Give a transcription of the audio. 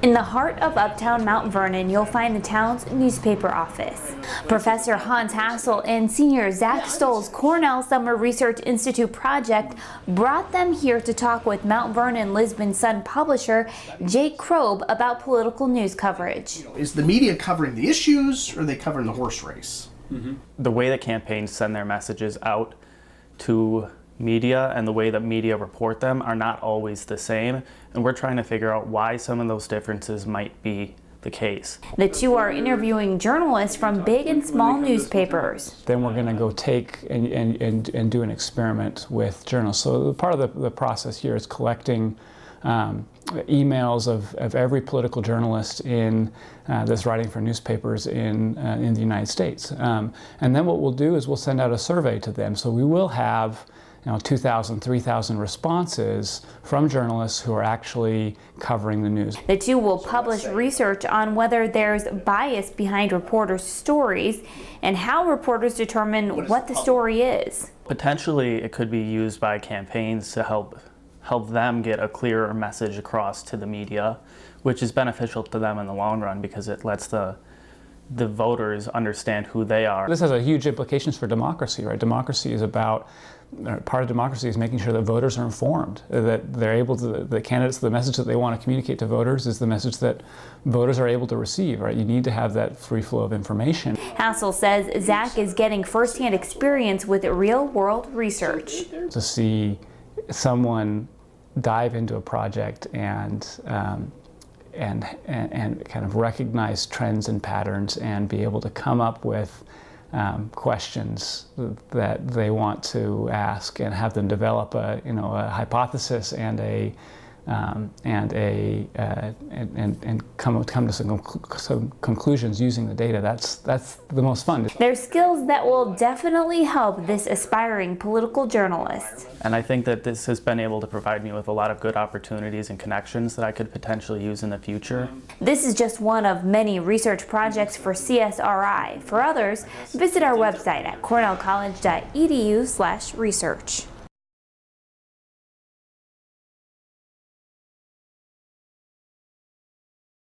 In the heart of uptown Mount Vernon, you'll find the town's newspaper office. Professor Hans Hassell and senior Zach Stoll's Cornell Summer Research Institute project brought them here to talk with Mount Vernon Lisbon Sun publisher Jake Krob about political news coverage. Is the media covering the issues, or are they covering the horse race? The way that campaigns send their messages out to media and the way that media report them are not always the same, and we're trying to figure out why some of those differences might be the case. The two are interviewing journalists from big and small newspapers. Then we're going to go take and do an experiment with journalists. So part of the process here is collecting emails of every political journalist that's writing for newspapers in the United States. And then what we'll do is we'll send out a survey to them. So we will have 2,000, 3,000 responses from journalists who are actually covering the news. The two will publish research on whether there's bias behind reporters' stories and how reporters determine what the story is. Potentially, it could be used by campaigns to help them get a clearer message across to the media, which is beneficial to them in the long run because it lets the voters understand who they are. This has a huge implications for democracy, right? Democracy is about, part of democracy is making sure that voters are informed, that they're able to, the candidates, the message that they want to communicate to voters is the message that voters are able to receive, right? You need to have that free flow of information. Hassell says Zach is getting firsthand experience with RealWorld Research. To see someone dive into a project and kind of recognize trends and patterns and be able to come up with questions that they want to ask and have them develop a hypothesis and come to some conclusions using the data. That's the most fun. They're skills that will definitely help this aspiring political journalist. And I think that this has been able to provide me with a lot of good opportunities and connections that I could potentially use in the future. This is just one of many research projects for CSRI. For others, visit our website at cornellcollege.edu/research.